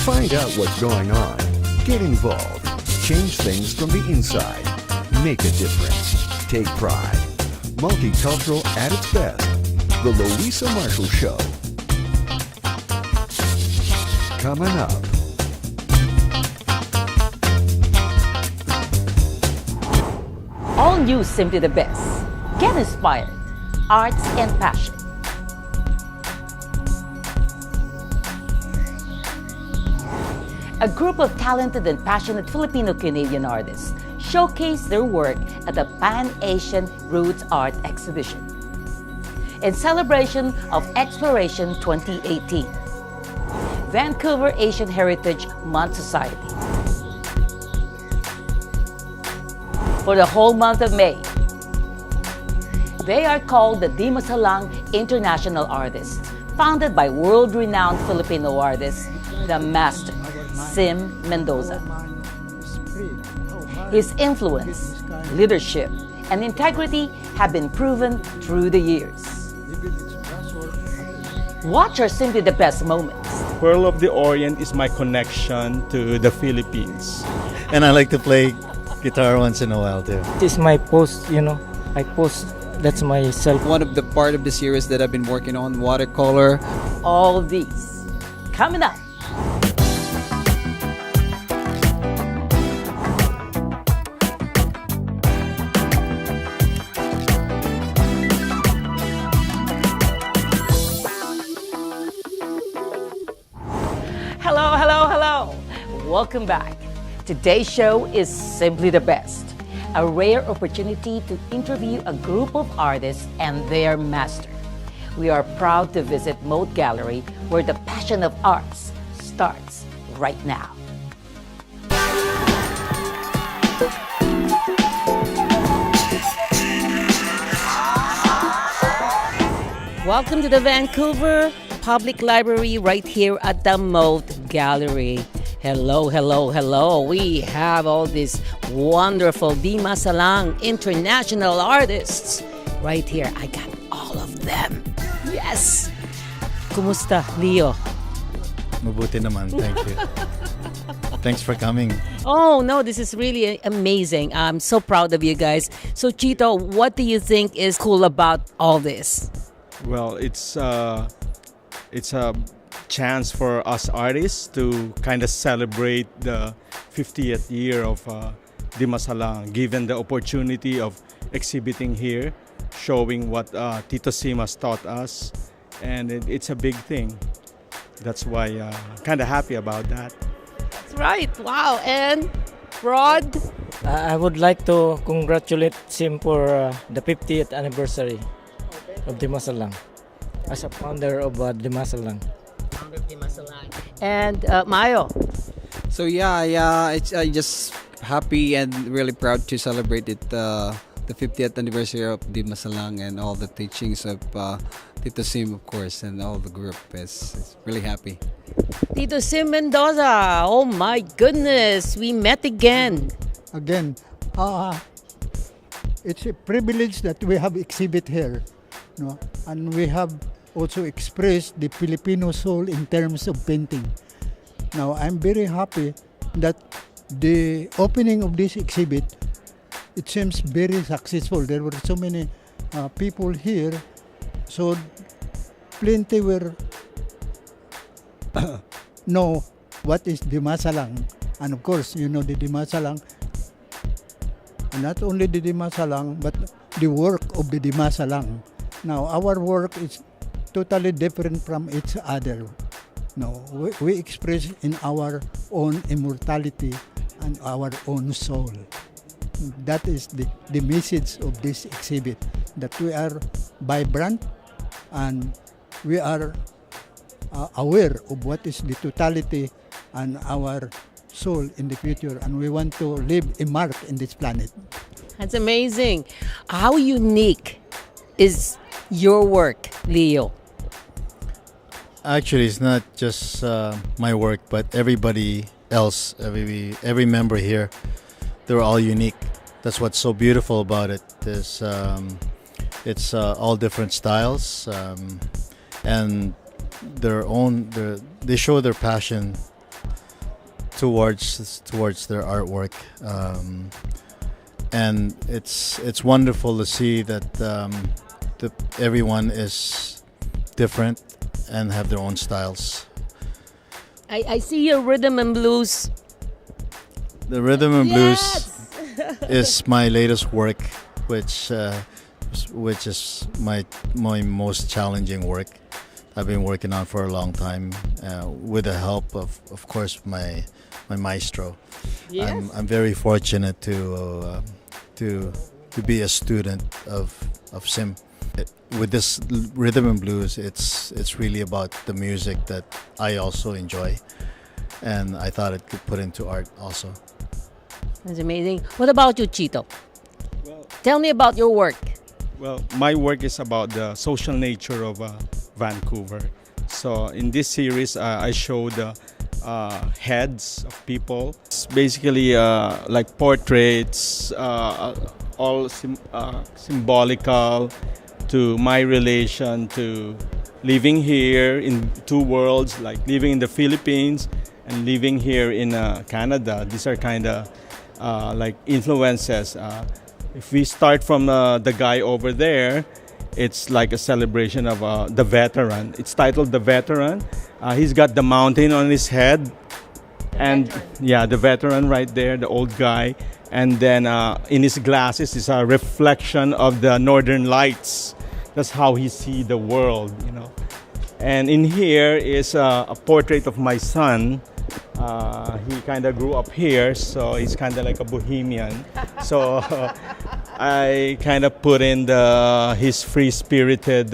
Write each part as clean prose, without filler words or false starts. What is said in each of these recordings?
Find out what's going on. Get involved. Change things from the inside. Make a difference. Take pride. Multicultural at its best. The Louisa Marshall Show. Coming up. All new Simply the Best. Get inspired. Arts and passion. A group of talented and passionate Filipino-Canadian artists showcase their work at the Pan-Asian Roots Art Exhibition in celebration of Exploration 2018, Vancouver Asian Heritage Month Society. For the whole month of May, they are called the Dimasalang International Artists, founded by world-renowned Filipino artist, the master, Sim Mendoza. His influence, leadership, and integrity have been proven through the years. Watch our Simply the Best moments. Pearl of the Orient is my connection to the Philippines. And I like to play guitar once in a while too. This is my post, I post, that's myself. One of the part of the series that I've been working on, watercolor. All these coming up. Hello. Welcome back. Today's show is Simply the Best, a rare opportunity to interview a group of artists and their master. We are proud to visit Moat Gallery, where the passion of arts starts right now. Welcome to the Vancouver Public Library right here at the Moat Gallery. Hello. We have all these wonderful Dimasalang international artists right here. I got all of them. Yes. Kumusta, Leo? Mabuti naman, thank you. Thanks for coming. Oh, no, this is really amazing. I'm so proud of you guys. So, Chito, what do you think is cool about all this? Well, it's a chance for us artists to kind of celebrate the 50th year of Dimasalang, given the opportunity of exhibiting here, showing what Tito Sim has taught us, and it's a big thing. That's why kind of happy about that. That's right. Wow. And Rod? I would like to congratulate Sim for the 50th anniversary of Dimasalang as a founder of Dimasalang. And Mayo? So it's just happy and really proud to celebrate it, the 50th anniversary of Dimasalang and all the teachings of Tito Sim, of course, and all the group. It's really happy. Tito Sim Mendoza, oh my goodness, we met again. Again, it's a privilege that we have exhibit here, and we have also expressed the Filipino soul in terms of painting. Now, I'm very happy that the opening of this exhibit, it seems very successful. There were so many people here, so plenty were know what is Dimasalang. And of course, the Dimasalang, and not only the Dimasalang, but the work of the Dimasalang. Now, our work is totally different from each other. No, we express in our own immortality and our own soul. That is the message of this exhibit, that we are vibrant and we are aware of what is the totality and our soul in the future, and we want to leave a mark in this planet. That's amazing. How unique is your work, Leo? Actually, it's not just my work, but everybody else, every member here, they're all unique. That's what's so beautiful about it. It's all different styles, and they show their passion towards their artwork, and it's wonderful to see that everyone is different and have their own styles. I see your rhythm and blues. The rhythm and blues Yes! is my latest work, which is my most challenging work. I've been working on for a long time, with the help of course, my maestro. Yes. I'm very fortunate to be a student of Sim. With this rhythm and blues, it's really about the music that I also enjoy, and I thought it could put into art also. That's amazing. What about you, Chito? Well, Tell me about your work. Well, my work is about the social nature of Vancouver. So in this series, I show the heads of people. It's basically like portraits, all symbolical to my relation to living here in two worlds, like living in the Philippines and living here in Canada. These are kind of like influences. If we start from the guy over there, it's like a celebration of the veteran. It's titled The Veteran. He's got the mountain on his head. And yeah, the veteran right there, the old guy. And then in his glasses is a reflection of the northern lights. That's how he see the world, you know. And in here is a portrait of my son. He kind of grew up here, so he's kind of like a bohemian. So I kind of put in his free-spirited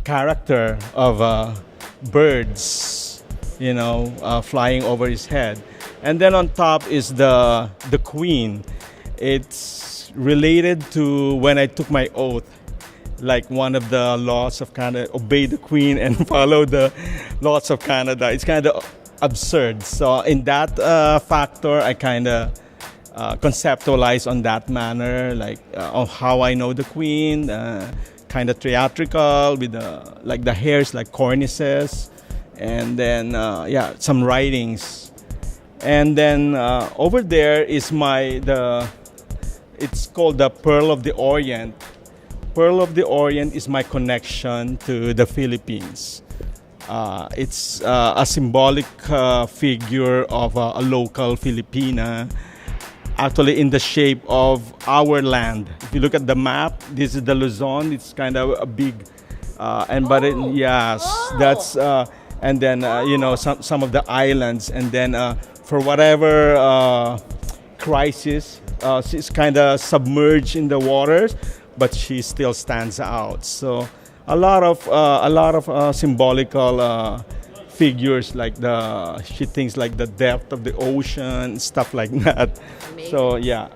character of birds, you know, flying over his head. And then on top is the queen. It's related to when I took my oath. Like one of the laws of Canada, obey the queen and follow the laws of Canada. It's kind of absurd. So in that factor, I kind of conceptualize on that manner, like of how I know the queen, kind of theatrical with like the hairs like cornices, and then yeah, some writings. And then over there is it's called the Pearl of the Orient. Pearl of the Orient is my connection to the Philippines. It's a symbolic figure of a local Filipina, actually in the shape of our land. If you look at the map, this is the Luzon. It's kind of a big, that's and then you know, some of the islands, and then for whatever crisis, she's kind of submerged in the waters, but she still stands out. So a lot of symbolical figures, like she thinks like the depth of the ocean, stuff like that. Amazing. So yeah,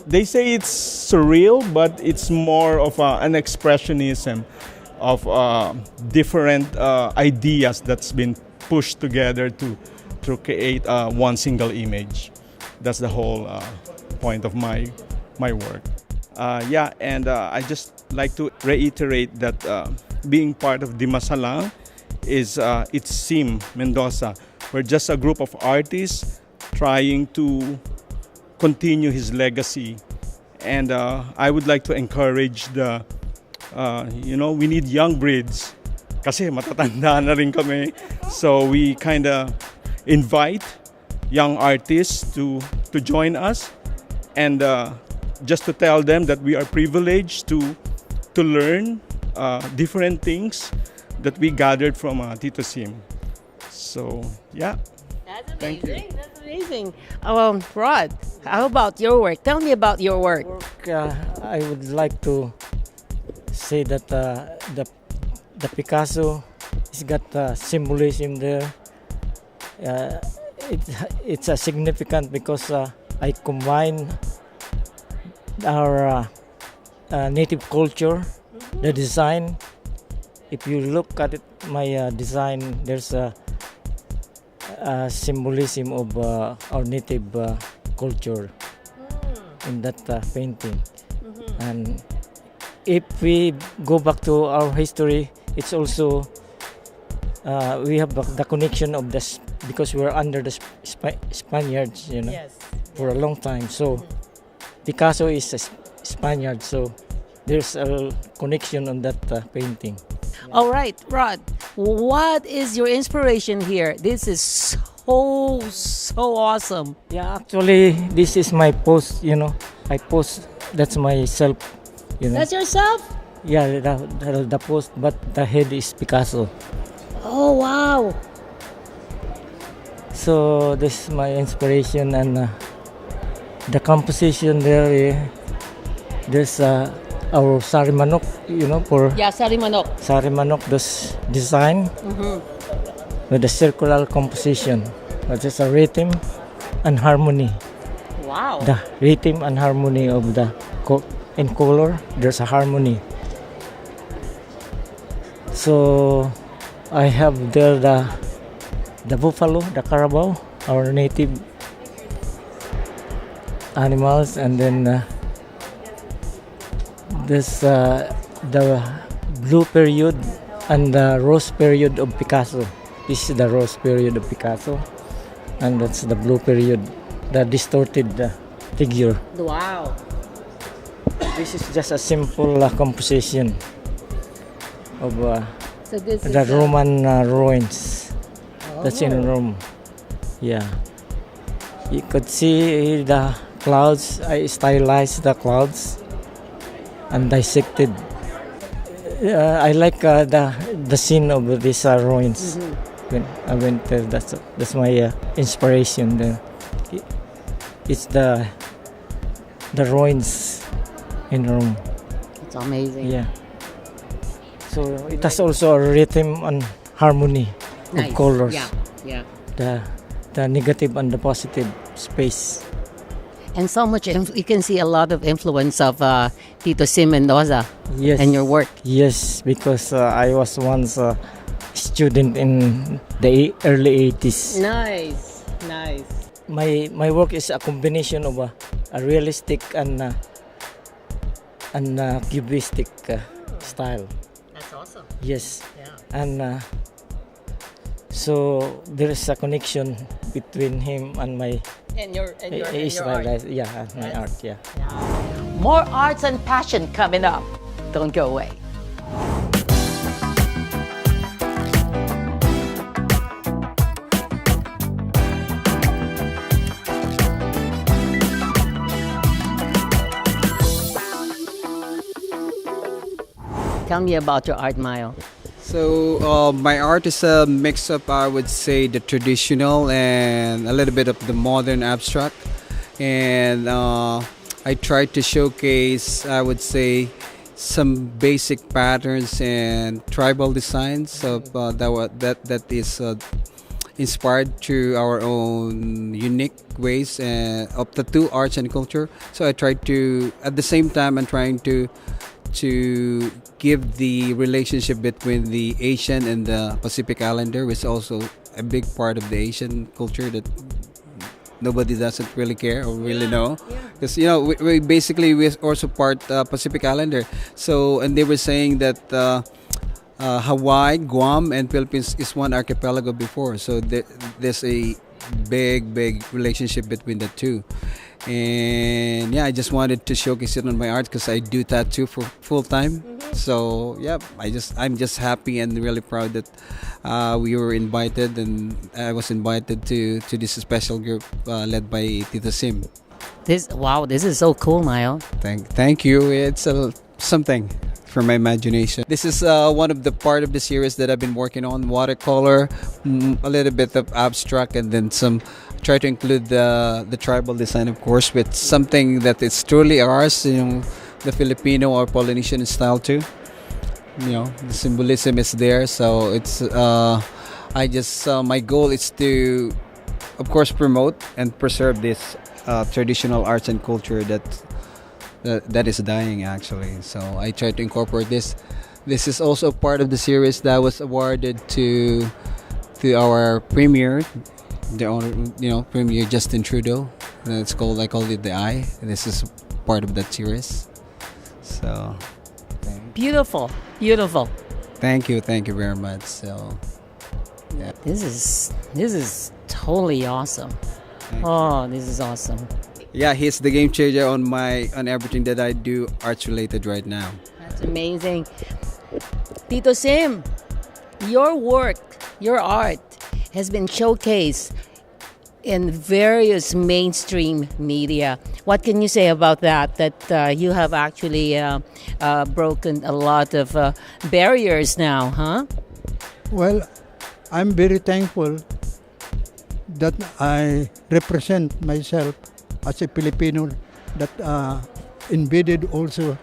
they say it's surreal, but it's more of an expressionism of different ideas that's been pushed together to create one single image. That's the whole point of my work. Yeah, and I just like to reiterate that being part of Dimasalang is it's Sim Mendoza. We're just a group of artists trying to continue his legacy, and I would like to encourage you know, we need young breeds kasi matatanda na rin kami. So we kind of invite young artists to join us, and just to tell them that we are privileged to learn different things that we gathered from Tito Sim. So yeah. That's Thank you. amazing. That's amazing. Rod, how about your work? Tell me about your work. I would like to say that the Picasso has got symbolism there. It's significant because I combine our native culture, the design. If you look at it, my design, there's a symbolism of our native culture in that painting. And if we go back to our history, it's also we have the connection of because we're under the Spaniards, for a long time. So Picasso is a Spaniard, so there's a connection on that painting. All right, Rod, what is your inspiration here? This is so awesome. Yeah, actually, this is my post. I post. That's myself. That's yourself? Yeah, the post, but the head is Picasso. Oh, wow. So this is my inspiration, and the composition there. There's our sari manok, for Yeah, sari manok. sari manok. This design with the circular composition. But there's a rhythm and harmony. Wow. The rhythm and harmony of the in color. There's a harmony. So I have there the buffalo, the carabao, our native animals, and then this the blue period and the rose period of Picasso. This is the rose period of Picasso, and that's the blue period, the distorted figure. Wow. This is just a simple composition of So this the is Roman ruins. That's in Rome. Yeah. You could see the clouds. I stylized the clouds and dissected. I like the scene of these ruins. When I went there, that's my inspiration. It's the ruins in Rome. It's amazing. Yeah. So it has also a rhythm and harmony Nice. of colors. Yeah. The negative and the positive space. And so much, you can see a lot of influence of Tito Sim Mendoza Yes. in your work. Yes, because I was once a student in the early 80s. Nice. My work is a combination of a realistic and cubistic style. That's awesome. Yes. Yeah. And so there is a connection between him and my And your style. art. Yeah, and my art. Yeah. More arts and passion coming up. Don't go away. Tell me about your art, Mayo. So my art is a mix up, I would say, the traditional and a little bit of the modern abstract. And I try to showcase, I would say, some basic patterns and tribal designs of that is inspired through our own unique ways of the two arts and culture. So I try to, at the same time, I'm trying to give the relationship between the Asian and the Pacific Islander, which is also a big part of the Asian culture that nobody doesn't really care or really know, because we basically we're also part Pacific Islander. So, and they were saying that Hawaii, Guam, and Philippines is one archipelago before. So there's a big relationship between the two. And yeah, I just wanted to showcase it on my art because I do tattoo for full time. So yeah, I'm just happy and really proud that we were invited, and I was invited to this special group led by Tito Sim. This is so cool, Mayo. Thank you. It's something from my imagination. This is one of the part of the series that I've been working on: watercolor, a little bit of abstract, and then some. Try to include the tribal design, of course, with something that is truly ours, the Filipino or Polynesian style too. The symbolism is there, so it's my goal is to, of course, promote and preserve this traditional arts and culture that is dying actually. So I try to incorporate this. This is also part of the series that was awarded to our premier. Premier Justin Trudeau. It's called, I call it the Eye. This is part of that series. So, Beautiful. thank you very much. So. This is totally awesome. Oh, this is awesome. Yeah, he's the game changer on everything that I do arts related right now. That's amazing. Tito Sim, your work, your art has been showcased in various mainstream media. What can you say about that? That you have actually broken a lot of barriers now, huh? Well, I'm very thankful that I represent myself as a Filipino that embedded also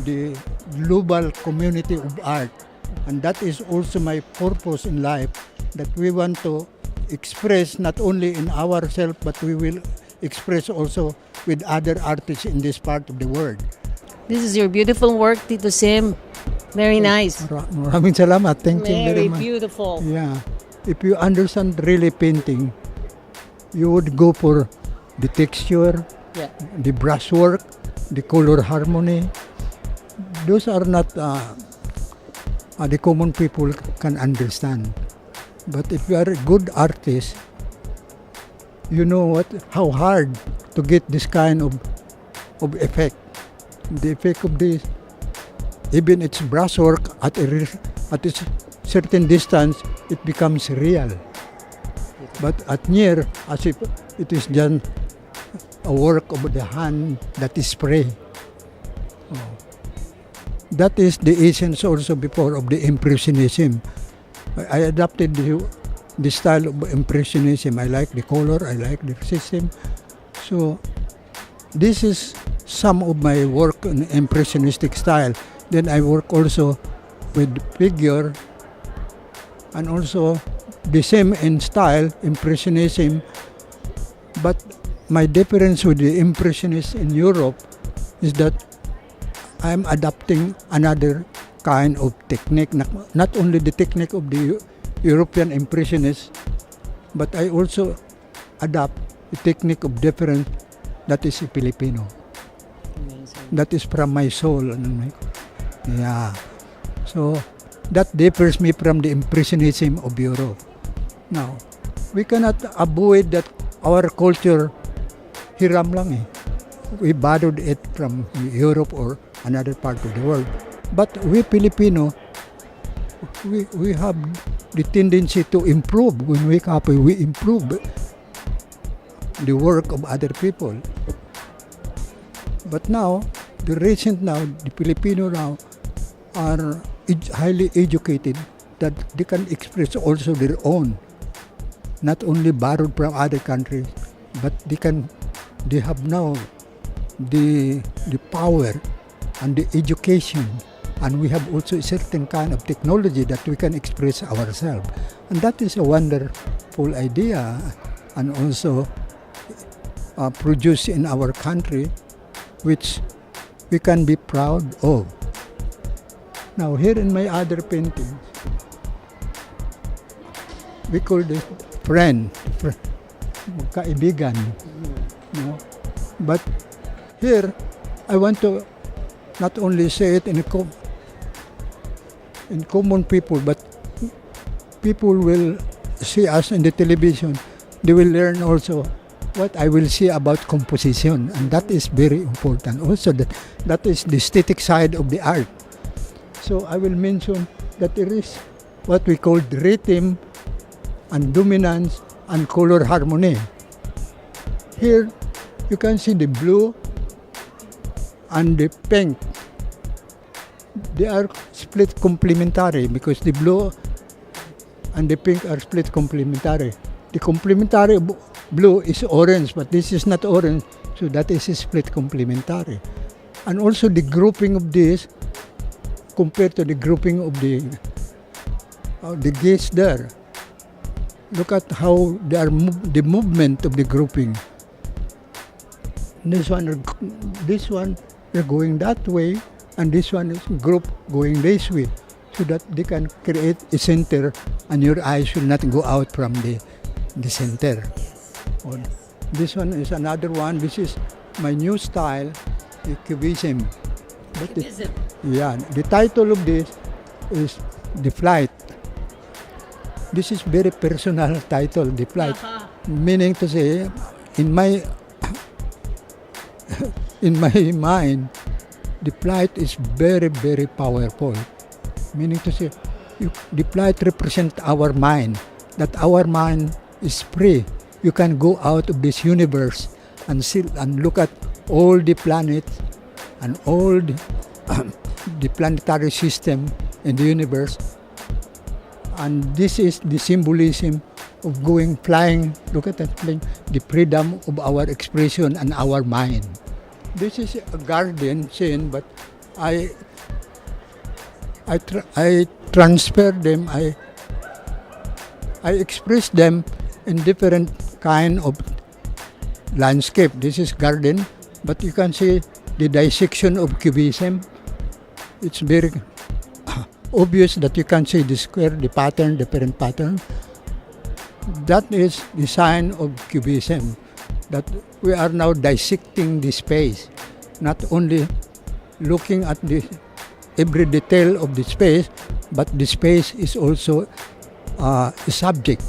the global community of art. And that is also my purpose in life, that we want to express not only in ourselves, but we will express also with other artists in this part of the world. This is your beautiful work, Tito Sim. Very nice. Maraming salamat. Thank you very Very much. beautiful. Yeah. If you understand really painting, you would go for the texture, Yeah. the brushwork, the color harmony. Those are not the common people can understand. But if you are a good artist, you know how hard to get this kind of effect. The effect of this, even its brushwork at a certain distance, it becomes real. But at near, as if it is just a work of the hand that is spray. Oh. That is the essence also before of the Impressionism. I adopted the style of Impressionism. I like the color, I like the system. So this is some of my work in Impressionistic style. Then I work also with figure and also the same in style, Impressionism. But my difference with the Impressionists in Europe is that I'm adopting another kind of technique, not only the technique of the European Impressionists, but I also adopt the technique of different, that is Filipino. Amazing. That is from my soul. Yeah. So that differs me from the Impressionism of Europe. Now, we cannot avoid that our culture hiram lang eh. We borrowed it from Europe or another part of the world. But we Filipino, we have the tendency to improve. When we copy, we improve the work of other people. But now, the Filipino now are highly educated that they can express also their own, not only borrowed from other countries, but they have now the power and the education, and we have also a certain kind of technology that we can express ourselves. And that is a wonderful idea, and also produced in our country, which we can be proud of. Now here in my other paintings, we call this friend, kaibigan. No? But here, I want to not only say it in common people, but people will see us in the television. They will learn also what I will see about composition, and that is very important. Also, that is the aesthetic side of the art. So I will mention that there is what we call the rhythm and dominance and color harmony. Here, you can see the blue and the pink. They are split complementary because the blue and the pink are split complementary. The complementary blue is orange, but this is not orange, so that is a split complementary. And also the grouping of this compared to the grouping of the gaze there. Look at how they are the movement of the grouping. This one they're going that way, and this one is group going this way, so that they can create a center, and your eyes will not go out from the center. Yes. This one is another one. This is my new style, the Cubism. Cubism. Yeah, the title of this is The Flight. This is very personal title, the flight. Meaning to say, in my in my mind, the flight is very, very powerful. Meaning to say, the flight represents our mind, that our mind is free. You can go out of this universe and see and look at all the planets and all the planetary system in the universe. And this is the symbolism of flying. Look at that plane, the freedom of our expression and our mind. This is a garden scene, but I transfer them. I express them in different kind of landscape. This is garden, but you can see the dissection of cubism. It's very obvious that you can see the square, the pattern, different pattern. That is the sign of cubism, that we are now dissecting the space, not only looking at every detail of the space, but the space is also a subject.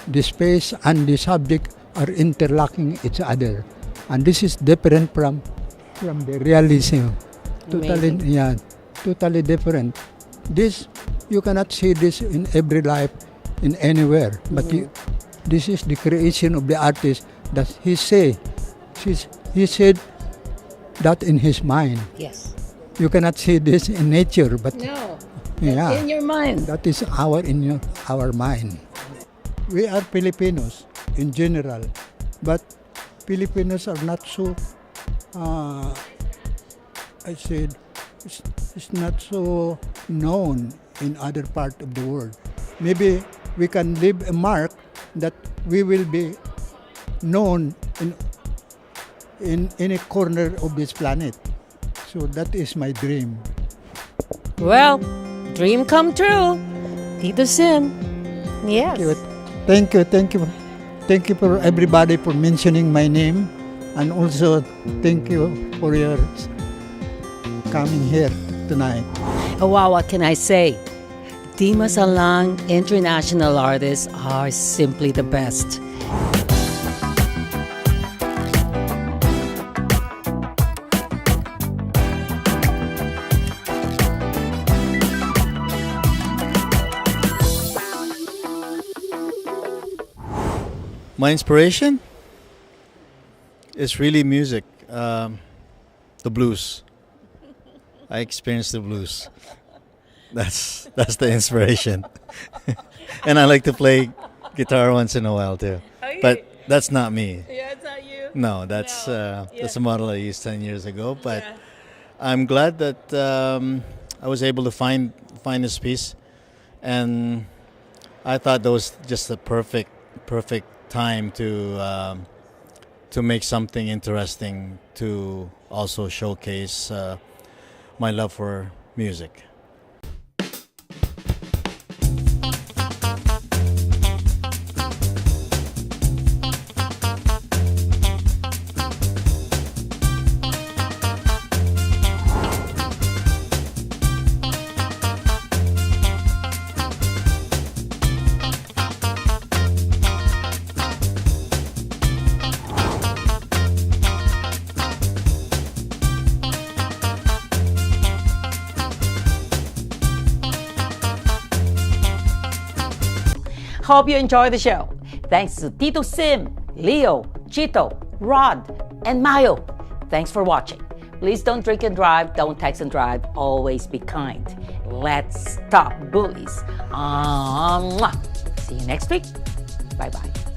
The space and the subject are interlocking each other, and this is different from the realism. Totally, Amazing. yeah, totally different. This, you cannot see this in every life, in anywhere. But this is the creation of the artist that he said that in his mind. Yes. You cannot see this in nature, but No. yeah, In your mind. that is our mind. We are Filipinos in general, but Filipinos are not so. I said it's not so known in other part of the world. Maybe we can leave a mark that we will be known in any corner of this planet. So that is my dream. Well, dream come true. Tito Sim. Yes. Thank you for everybody for mentioning my name, and also thank you for your coming here tonight. Oh, wow, what can I say? Dimasalang international artists are simply the best. My inspiration is really music, the blues. I experienced the blues. That's the inspiration. And I like to play guitar once in a while too. But that's not me. Yeah, it's not you. No, that's a model I used 10 years ago. But I'm glad that I was able to find this piece, and I thought that was just a perfect time to make something interesting, to also showcase my love for music. Hope you enjoy the show. Thanks to Tito Sim, Leo, Chito, Rod, and Mayo. Thanks for watching. Please don't drink and drive, don't text and drive, always be kind. Let's stop bullies. See you next week. Bye-bye.